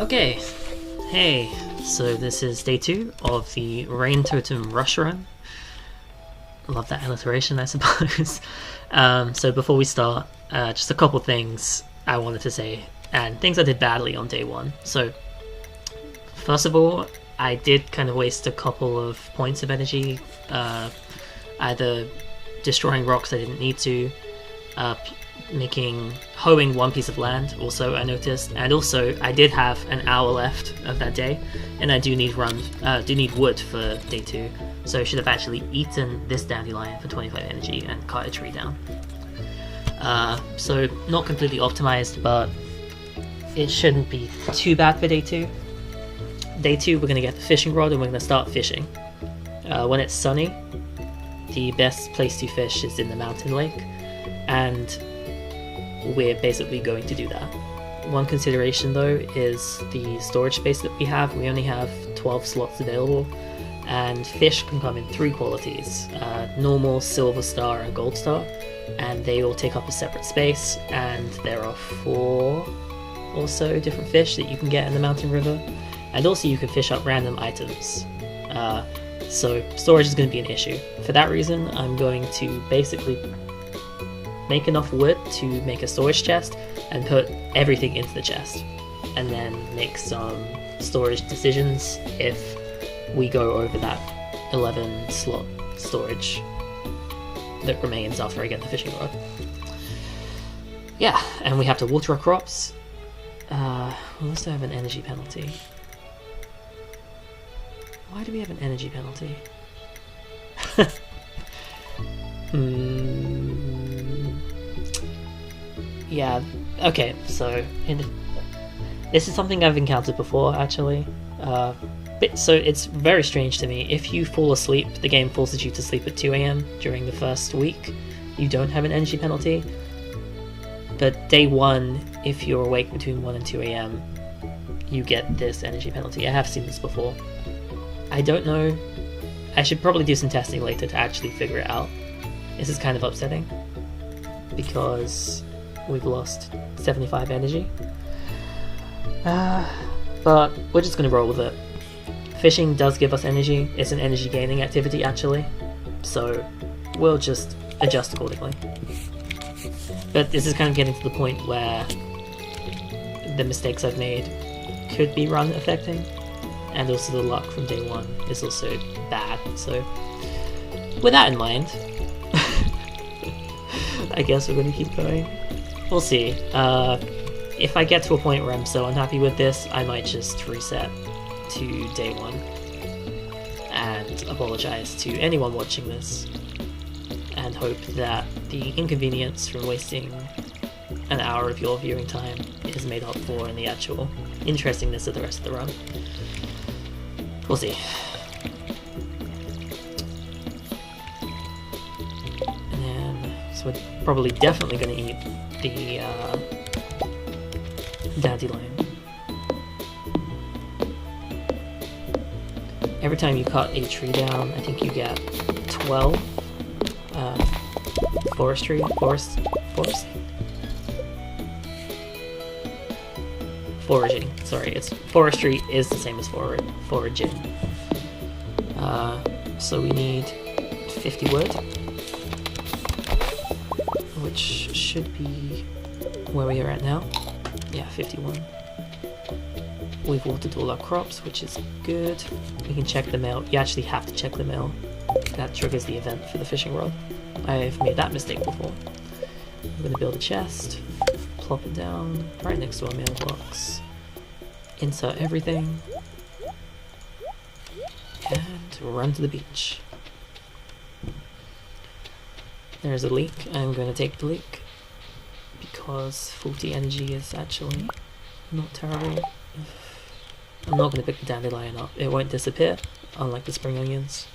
Okay, hey, so this is day 2 of the Rain Totem Rush Run. Love that alliteration, I suppose. So before we start, just a couple things I wanted to say, and things I did badly on day 1. So, first of all, I did kind of waste a couple of points of energy, either destroying rocks I didn't need to, hoeing one piece of land, also I noticed, and also I did have an hour left of that day, and I do need wood for day 2, so I should have actually eaten this dandelion for 25 energy and cut a tree down. So not completely optimized, but it shouldn't be too bad for day 2. Day 2 we're going to get the fishing rod and we're going to start fishing. When it's sunny, the best place to fish is in the mountain lake, and we're basically going to do that. One consideration though is the storage space that we have. We only have 12 slots available, and fish can come in 3 qualities, normal, silver star and gold star, and they all take up a separate space, and there are 4 or so different fish that you can get in the mountain river, and also you can fish up random items. So storage is going to be an issue. For that reason, I'm going to basically make enough wood to make a storage chest and put everything into the chest, and then make some storage decisions if we go over that 11 slot storage that remains after I get the fishing rod. Yeah, and we have to water our crops. We also have an energy penalty. Why do we have an energy penalty? Yeah, okay, so this is something I've encountered before, actually. So it's very strange to me. If you fall asleep, the game forces you to sleep at 2 AM during the first week. You don't have an energy penalty. But day 1, if you're awake between 1 and 2 AM, you get this energy penalty. I have seen this before. I don't know. I should probably do some testing later to actually figure it out. This is kind of upsetting, because we've lost 75 energy. But we're just going to roll with it. Fishing does give us energy. It's an energy gaining activity, actually. So we'll just adjust accordingly. But this is kind of getting to the point where the mistakes I've made could be run affecting. And also the luck from day 1 is also bad. So with that in mind, I guess we're going to keep going. We'll see. If I get to a point where I'm so unhappy with this, I might just reset to day 1 and apologize to anyone watching this, and hope that the inconvenience from wasting an hour of your viewing time is made up for in the actual interestingness of the rest of the run. We'll see. And then, so we're probably definitely going to eat the dandelion. Every time you cut a tree down, I think you get 12 foraging. Sorry, it's forestry is the same as foraging. So we need 50 wood, which should be where we are at now. Yeah, 51. We've watered all our crops, which is good. We can check the mail. You actually have to check the mail. That triggers the event for the fishing rod. I've made that mistake before. I'm going to build a chest, plop it down right next to our mailbox, insert everything, and run to the beach. There's a leak. I'm going to take the leak, because 40 energy is actually not terrible. I'm not going to pick the dandelion up. It won't disappear, unlike the spring onions.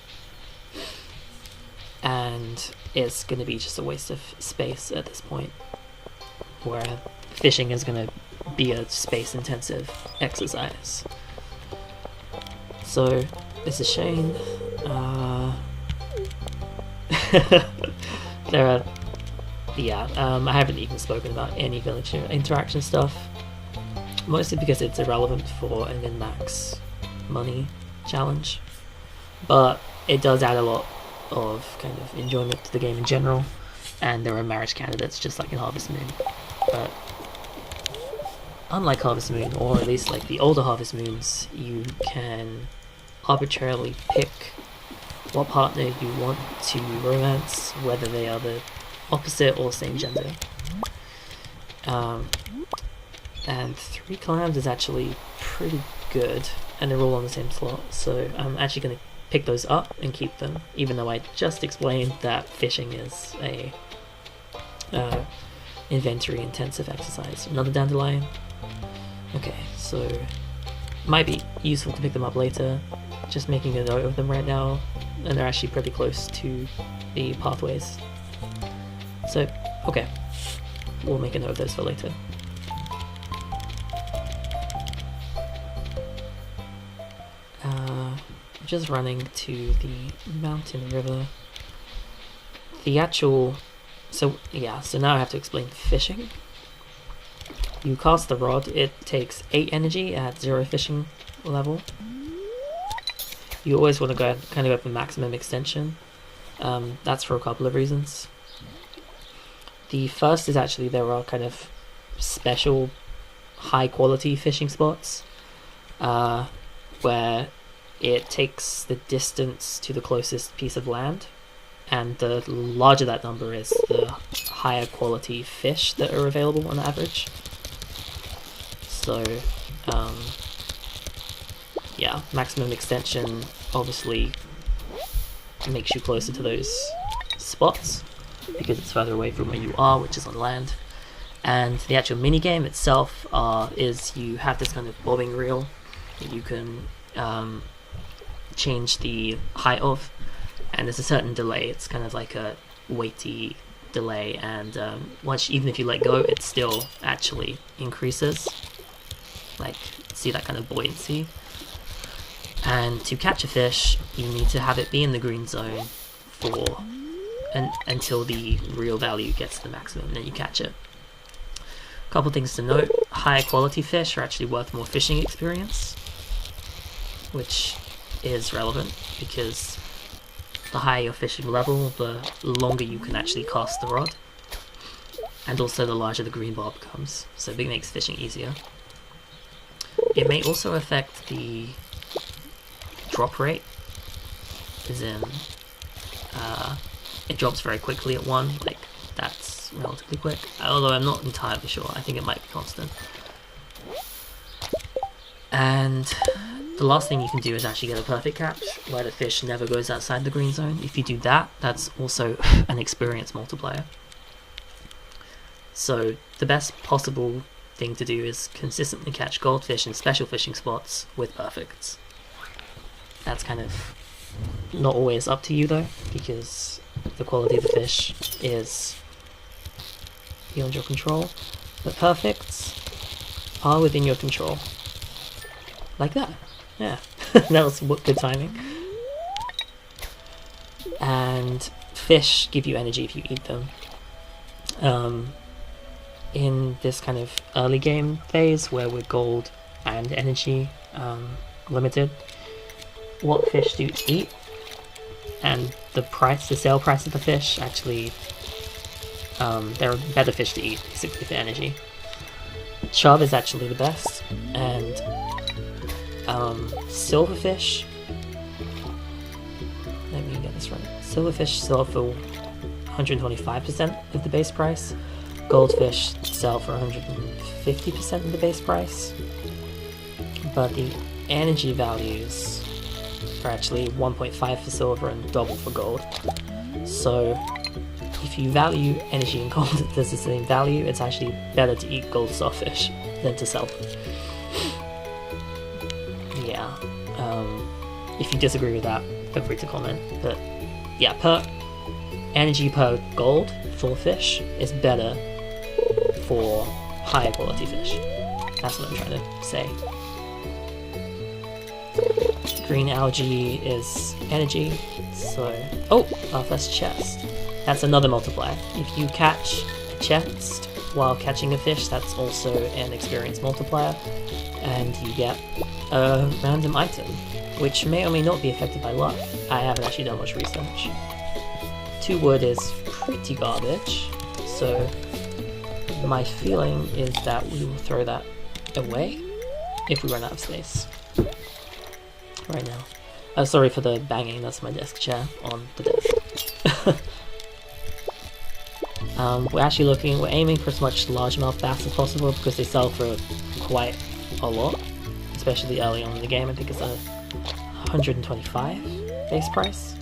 And it's going to be just a waste of space at this point, where fishing is going to be a space-intensive exercise. So, this is Shane. There are I haven't even spoken about any village interaction stuff. mostly because it's irrelevant for a min-max money challenge, but it does add a lot of kind of enjoyment to the game in general, and there are marriage candidates just like in Harvest Moon. But unlike Harvest Moon, or at least like the older Harvest Moons, you can arbitrarily pick what partner you want to romance, whether they are the opposite or same gender. And 3 clams is actually pretty good, and they're all on the same slot, so I'm actually going to pick those up and keep them, even though I just explained that fishing is a inventory intensive exercise. Another dandelion. Okay, so might be useful to pick them up later, just making a note of them right now, and they're actually pretty close to the pathways. So, okay, we'll make a note of those for later. Just running to the mountain river. The actual... So now I have to explain fishing. You cast the rod, it takes 8 energy at 0 fishing level. You always want to go for maximum extension. That's for a couple of reasons. The first is actually there are kind of special high quality fishing spots where it takes the distance to the closest piece of land, and the larger that number is, the higher quality fish that are available on average. So yeah, maximum extension obviously makes you closer to those spots because it's further away from where you are, which is on land. And the actual mini game itself is you have this kind of bobbing reel that you can change the height of, and there's a certain delay. It's kind of like a weighty delay, and even if you let go, it still actually increases. Like, see that kind of buoyancy. And to catch a fish, you need to have it be in the green zone until the real value gets to the maximum, and then you catch it. A couple things to note: higher quality fish are actually worth more fishing experience, which is relevant because the higher your fishing level, the longer you can actually cast the rod, and also the larger the green bar becomes, so it makes fishing easier. It may also affect the drop rate, as in it drops very quickly at 1, like that's relatively quick, although I'm not entirely sure. I think it might be constant. And the last thing you can do is actually get a perfect catch, where the fish never goes outside the green zone. If you do that, that's also an experience multiplier. So the best possible thing to do is consistently catch goldfish in special fishing spots with perfects. That's kind of not always up to you though, because the quality of the fish is beyond your control, but perfects are within your control. Like that. Yeah, that was good timing. And fish give you energy if you eat them. In this kind of early game phase where we're gold and energy limited, what fish do you eat? And the sale price of the fish, actually, there are better fish to eat, basically, for energy. Chub is actually the best, and silverfish, let me get this right, silverfish sell for 125% of the base price, goldfish sell for 150% of the base price, but the energy values are actually 1.5 for silver and double for gold. So if you value energy and gold as the same value, it's actually better to eat gold sawfish than to sell them. Yeah, if you disagree with that, feel free to comment. But yeah, energy per gold for fish is better for higher quality fish. That's what I'm trying to say. Green algae is energy, so... Oh! Our first chest. That's another multiplier. If you catch a chest while catching a fish, that's also an experience multiplier, and you get a random item, which may or may not be affected by luck. I haven't actually done much research. 2 wood is pretty garbage, so my feeling is that we will throw that away if we run out of space right now. Sorry for the banging, that's my desk chair on the desk. We're aiming for as much largemouth bass as possible because they sell for quite a lot, especially early on in the game. I think it's a 125 base price.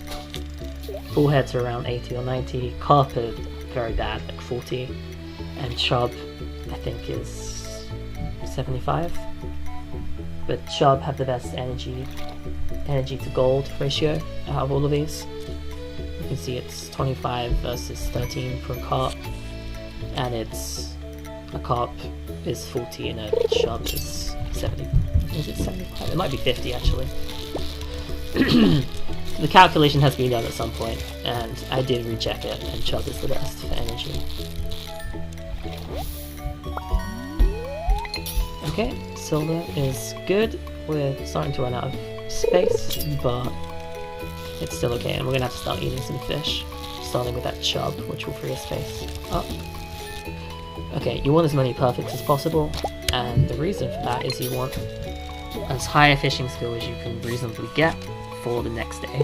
Bullheads are around 80 or 90, carp are very bad, like 40, and chub I think is 75. But chub have the best energy to gold ratio out of all of these. You can see it's 25 versus 13 for a carp, and a carp is 40 and a chub is 70. Is it 75? It might be 50 actually. The calculation has been done at some point, and I did recheck it, and chub is the best for energy. Okay, silver is good. We're starting to run out of space, but it's still okay, and we're gonna have to start eating some fish, starting with that chub, which will free a space up. Okay, you want as many perfects as possible, and the reason for that is you want as high a fishing skill as you can reasonably get for the next day.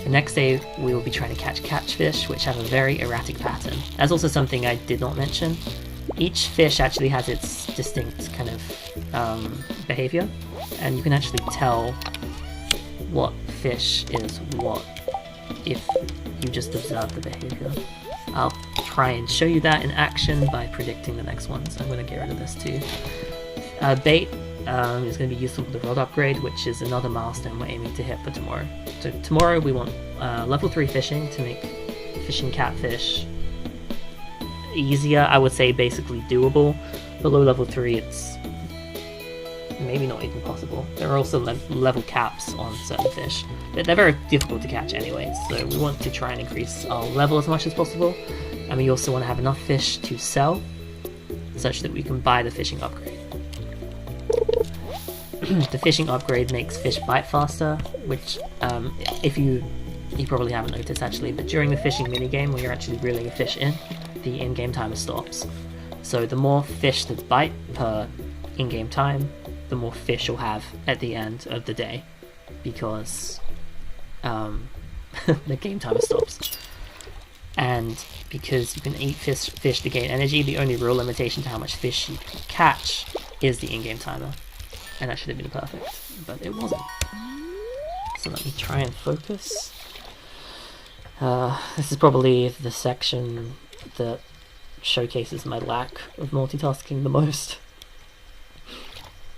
The next day we will be trying to catch catfish, which have a very erratic pattern. That's also something I did not mention. Each fish actually has its distinct kind of behavior, and you can actually tell what fish is what if you just observe the behavior. I'll try and show you that in action by predicting the next ones. I'm going to get rid of this too. Bait is going to be useful for the rod upgrade, which is another milestone we're aiming to hit for tomorrow. So tomorrow we want level 3 fishing to make fishing catfish easier, I would say basically doable. Below level 3 it's maybe not even possible. There are also level caps on certain fish, but they're very difficult to catch anyway, so we want to try and increase our level as much as possible, and we also want to have enough fish to sell such that we can buy the fishing upgrade. The fishing upgrade makes fish bite faster, which if you probably haven't noticed actually, but during the fishing minigame when you're actually reeling a fish in, the in-game timer stops. So the more fish that bite per in-game time, the more fish you'll have at the end of the day, because the game timer stops. And because you can eat fish to gain energy, the only real limitation to how much fish you can catch is the in-game timer. And that should have been perfect, but it wasn't. So let me try and focus. This is probably the section that showcases my lack of multitasking the most,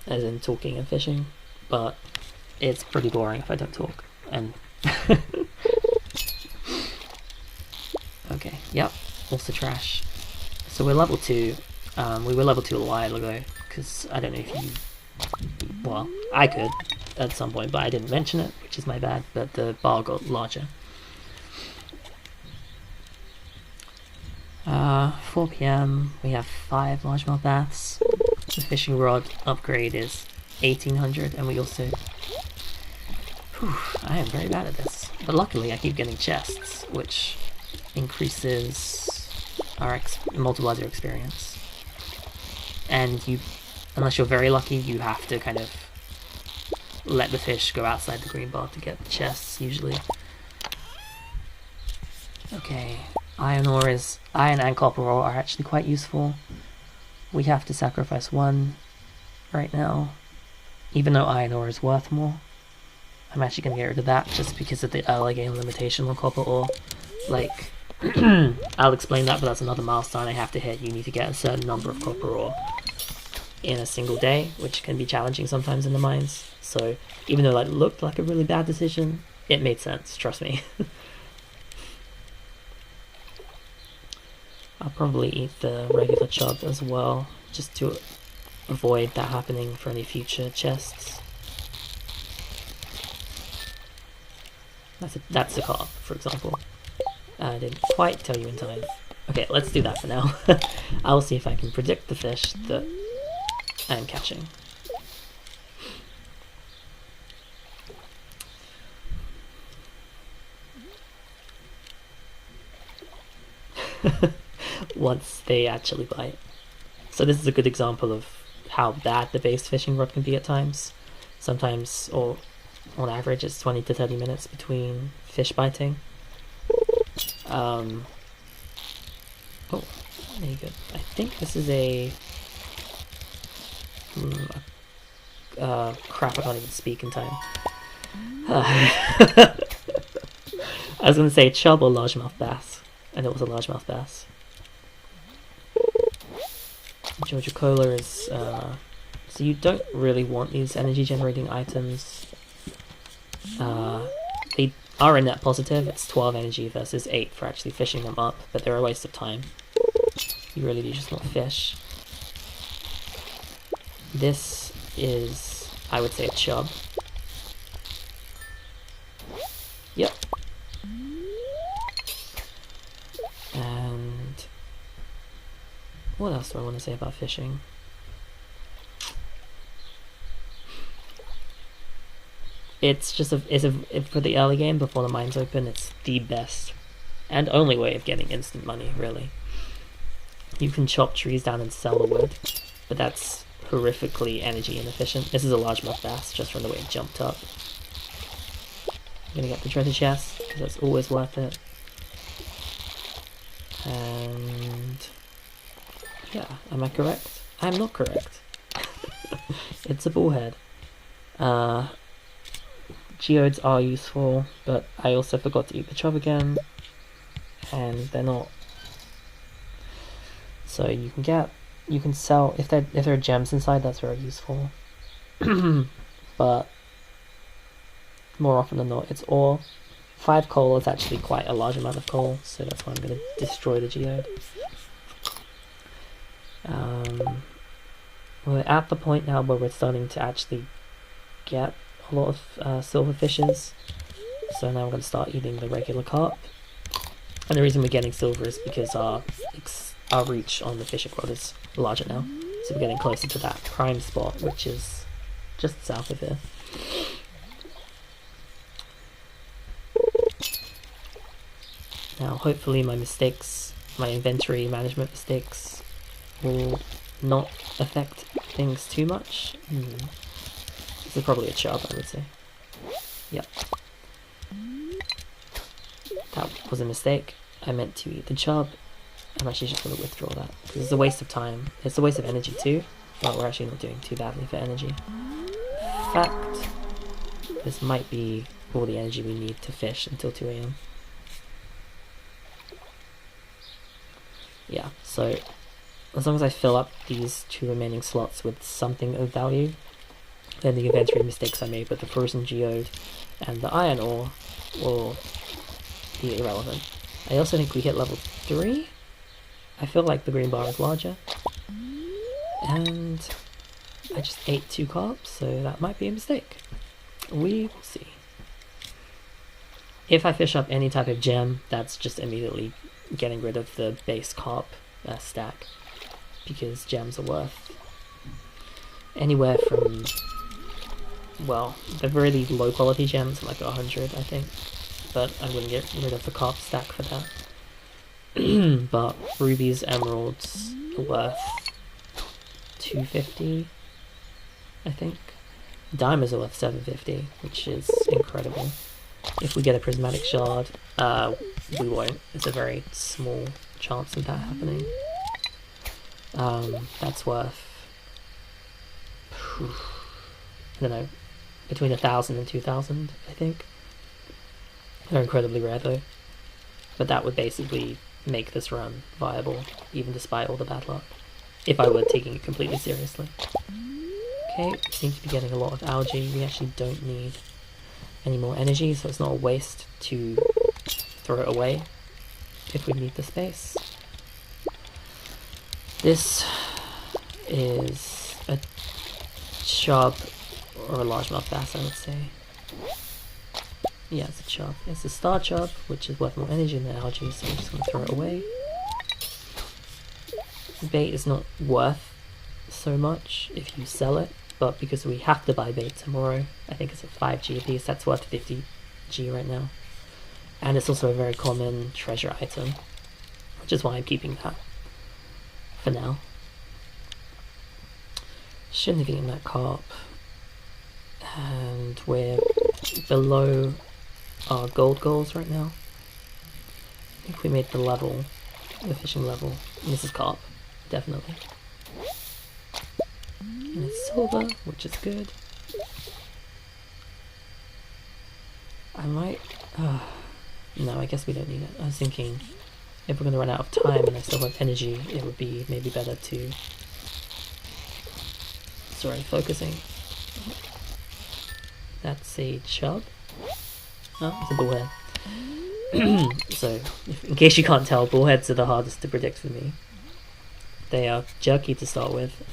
as in talking and fishing, but it's pretty boring if I don't talk. And okay, yep, also trash. So we're level 2. We were level 2 a while ago, because I don't know if you... Well, I could at some point, but I didn't mention it, which is my bad, but the bar got larger. 4 PM, we have 5 largemouth bass. The fishing rod upgrade is 1800, and we also... Whew, I am very bad at this. But luckily I keep getting chests, which increases our multiplies your experience. And you, unless you're very lucky, you have to kind of let the fish go outside the green bar to get the chests, usually. Okay. Iron and copper ore are actually quite useful. We have to sacrifice 1 right now, even though iron ore is worth more. I'm actually going to get rid of that just because of the early game limitation on copper ore. Like, I'll explain that, but that's another milestone I have to hit. You need to get a certain number of copper ore in a single day, which can be challenging sometimes in the mines. So even though that looked like a really bad decision, it made sense, trust me. I'll probably eat the regular chub as well, just to avoid that happening for any future chests. That's a carp, for example. I didn't quite tell you in time. Okay, let's do that for now. I'll see if I can predict the fish that I'm catching. Once they actually bite. So this is a good example of how bad the base fishing rod can be at times. Sometimes, or on average, it's 20 to 30 minutes between fish biting. Oh, there you go. I think this is a... crap, I can't even speak in time. I was going to say chub or largemouth bass, and it was a largemouth bass. Georgia Cola is... so you don't really want these energy generating items. They are a net positive. It's 12 energy versus 8 for actually fishing them up, but they're a waste of time. You really do just want fish. This is, I would say, a chub. Yep. And what else do I want to say about fishing? It's just for the early game before the mines open, it's the best and only way of getting instant money, really. You can chop trees down and sell the wood, but that's horrifically energy inefficient. This is a largemouth bass just from the way it jumped up. I'm gonna get the treasure chest because that's always worth it. And yeah, am I correct? I'm not correct. It's a bullhead. Geodes are useful, but I also forgot to eat the chub again, and they're not. So you can sell if there are gems inside. That's very useful. But more often than not, it's ore. 5 coal is actually quite a large amount of coal, so that's why I'm going to destroy the geode. We're at the point now where we're starting to actually get a lot of silver fishes, so now we're going to start eating the regular carp. And the reason we're getting silver is because our reach on the fishing rod is larger now, so we're getting closer to that prime spot, which is just south of here. Now hopefully my inventory management mistakes will not affect things too much. This is probably a chub, I would say. Yep. That was a mistake. I meant to eat the chub. I'm actually just going to withdraw that, because it's a waste of time. It's a waste of energy too, but we're actually not doing too badly for energy. In fact, this might be all the energy we need to fish until 2 AM. Yeah, so as long as I fill up these 2 remaining slots with something of value, then the inventory mistakes I made with the frozen geode and the iron ore will be irrelevant. I also think we hit level 3. I feel like the green bar is larger. And I just ate 2 carbs, so that might be a mistake. We will see. If I fish up any type of gem, that's just immediately getting rid of the base carp stack, because gems are worth anywhere from, well, the really low quality gems like 100, I think, but I'm going to get rid of the carp stack for that. But rubies, emeralds are worth 250, I think. Diamonds are worth 750, which is incredible. If we get a prismatic shard, we won't. It's a very small chance of that happening. That's worth, I don't know, between 1,000 and 2,000, I think. They're incredibly rare though. But that would basically make this run viable, even despite all the bad luck, if I were taking it completely seriously. Okay, we seem to be getting a lot of algae. We actually don't need any more energy, so it's not a waste to throw it away if we need the space. This is a chub or a largemouth bass, I would say. Yeah, it's a chub. It's a star chub, which is worth more energy than algae, so I'm just going to throw it away. bait is not worth so much if you sell it, but because we have to buy bait tomorrow, I think it's a 5G a piece, that's worth 50G right now. And it's also a very common treasure item, which is why I'm keeping that for now. Shouldn't have eaten that carp. And we're below our gold goals right now. I think we made the level, the fishing level. And this is carp, definitely. And it's silver, which is good. I might... no, I guess we don't need it. I was thinking, if we're going to run out of time and I still have energy, it would be maybe better to... Sorry, focusing. That's a chub. Oh, it's a bullhead. So, in case you can't tell, bullheads are the hardest to predict for me. They are jerky to start with,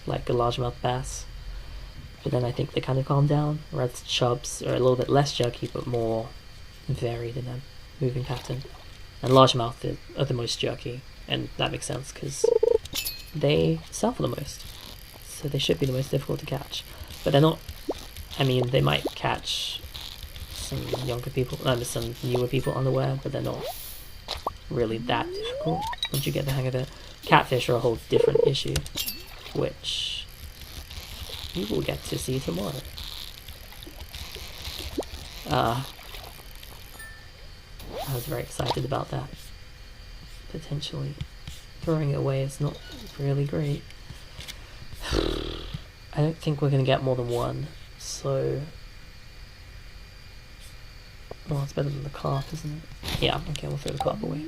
like a largemouth bass. But then I think they kind of calm down, whereas chubs are a little bit less jerky but more varied in their moving pattern. And largemouth are the most jerky, and that makes sense because they sell for the most. So they should be the most difficult to catch. But they're not... I mean, they might catch some younger people, some newer people unaware, but they're not really that difficult once you get the hang of it. Catfish are a whole different issue, which you will get to see tomorrow. I was very excited about that. Potentially throwing it away is not really great. I don't think we're going to get more than one, so... Well, it's better than the carp, isn't it? Yeah, okay, we'll throw the carp away.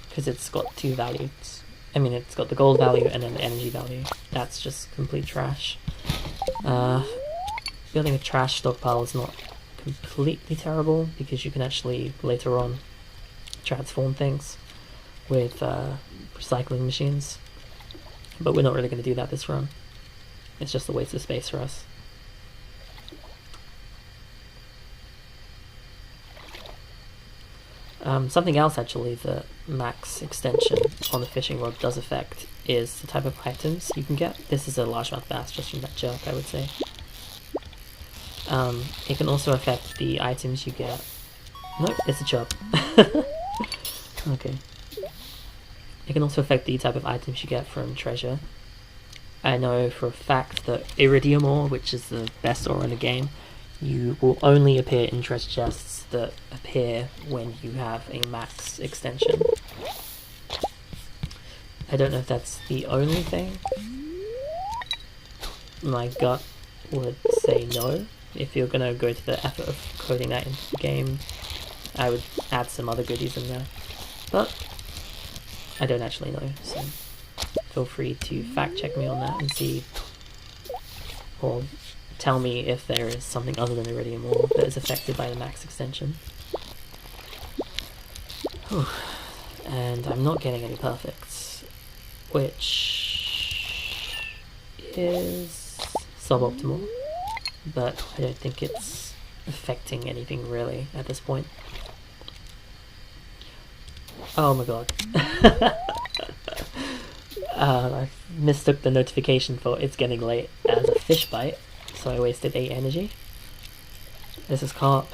Because it's got two values. I mean, it's got the gold value and then the energy value. That's just complete trash. Building a trash stockpile is not completely terrible, because you can actually, later on, transform things with recycling machines. But we're not really going to do that this run. It's just a waste of space for us. Something else actually that max extension on the fishing rod does affect is the type of items you can get. This is a largemouth bass just from that jerk, I would say. It can also affect the items you get. Nope, it's a chub. Okay. It can also affect the type of items you get from treasure. I know for a fact that iridium ore, which is the best ore in the game, you will only appear in treasure chests that appear when you have a max extension. I don't know if that's the only thing. My gut would say no. If you're gonna go to the effort of coding that into the game, I would add some other goodies in there. But I don't actually know, so feel free to fact check me on that and see, or tell me if there is something other than iridium ore that is affected by the max extension. Whew. And I'm not getting any perfects, which is suboptimal, but I don't think it's affecting anything really at this point. Oh my god. I mistook the notification for it's getting late as a fish bite, so I wasted 8 energy. This is carp.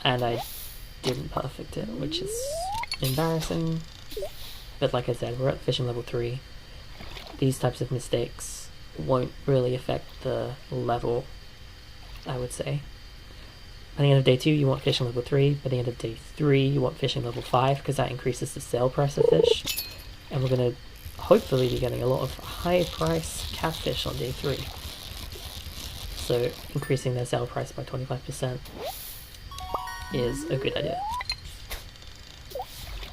And I didn't perfect it, which is embarrassing. But like I said, we're at fishing level 3. These types of mistakes won't really affect the level, I would say. By the end of day 2, you want fishing level 3. By the end of day 3, you want fishing level 5, because that increases the sale price of fish. And we're going to hopefully be getting a lot of high price catfish on day 3. So increasing their sale price by 25% is a good idea.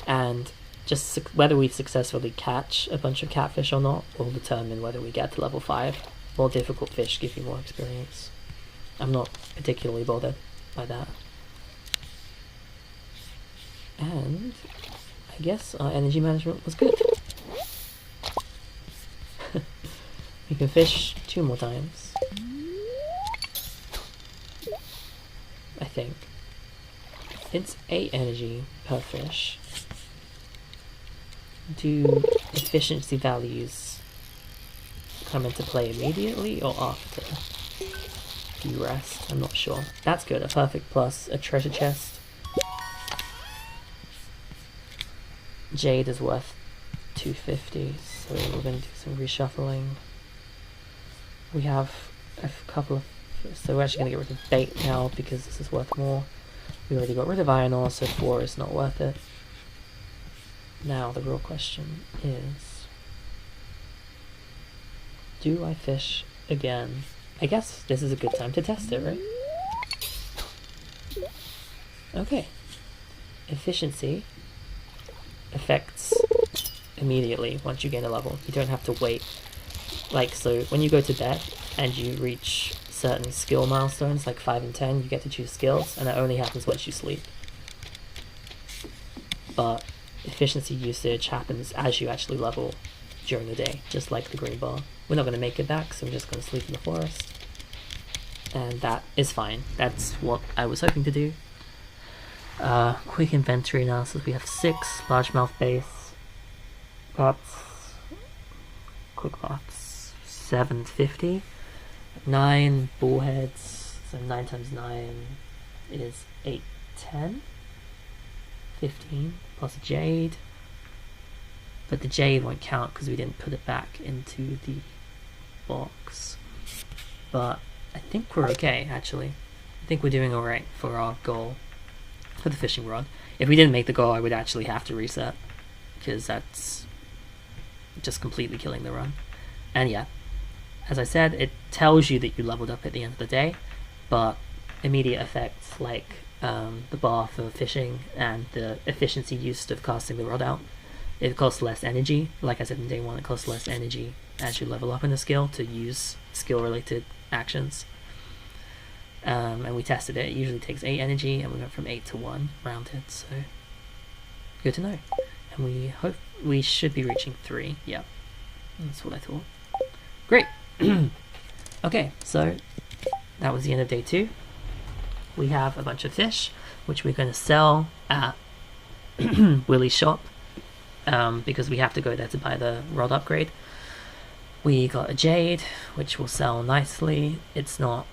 And just whether we successfully catch a bunch of catfish or not will determine whether we get to level 5. More difficult fish give you more experience. I'm not particularly bothered by that. And I guess our energy management was good. We can fish 2 more times, I think. It's 8 energy per fish, Do efficiency values come into play immediately or after you rest? I'm not sure. That's good. A perfect plus, a treasure chest. Jade is worth 250, so we're going to do some reshuffling. We have a couple of... So we're actually going to get rid of bait now because this is worth more. We already got rid of iron ore, so 4 is not worth it. Now the real question is... do I fish again? I guess this is a good time to test it, right? Okay. Efficiency affects immediately once you gain a level. You don't have to wait. Like, so when you go to bed and you reach certain skill milestones, like 5 and 10, you get to choose skills, and that only happens once you sleep. But efficiency usage happens as you actually level during the day, just like the green bar. We're not going to make it back, so we're just going to sleep in the forest. And that is fine. That's what I was hoping to do. Quick inventory analysis. We have 6 largemouth bass. That's quick maths. 750. 9 bullheads. So 9 times 9 is 810. 15 plus a jade. But the jade won't count because we didn't put it back into the box. But I think we're okay, actually. I think we're doing alright for our goal for the fishing rod. If we didn't make the goal, I would actually have to reset, because that's just completely killing the run. And yeah, as I said, it tells you that you leveled up at the end of the day, but immediate effects like the bar for fishing and the efficiency used of casting the rod out, it costs less energy. Like I said in day 1, it costs less energy as you level up in the skill to use skill related actions. And we tested it. It usually takes 8 energy, and we went from 8 to 1 rounded, so good to know. And we hope we should be reaching 3. Yeah, that's what I thought. Great. Okay, so that was the end of day 2. We have a bunch of fish, which we're going to sell at Willie's shop, because we have to go there to buy the rod upgrade. We got a jade, which will sell nicely. It's not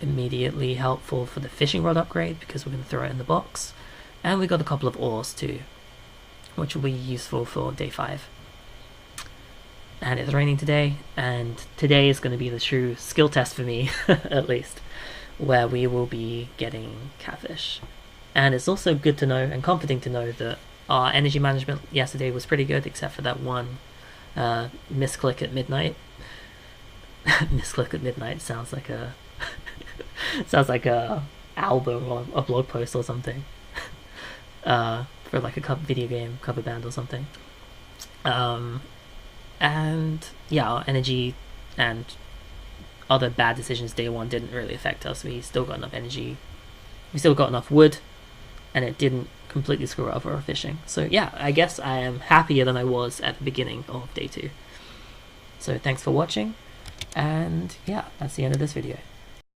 immediately helpful for the fishing rod upgrade because we're going to throw it in the box. And we got a couple of ores too, which will be useful for day 5. And it's raining today, and today is going to be the true skill test for me, at least, where we will be getting catfish. And it's also good to know and comforting to know that our energy management yesterday was pretty good, except for that one misclick at midnight. Misclick at midnight sounds like a sounds like a album or a blog post or something. For like a video game cover band or something. And yeah, our energy and other bad decisions day 1 didn't really affect us. We still got enough energy, we still got enough wood, and it didn't completely screw over our fishing. So yeah, I guess I am happier than I was at the beginning of day 2. So thanks for watching, and yeah, that's the end of this video.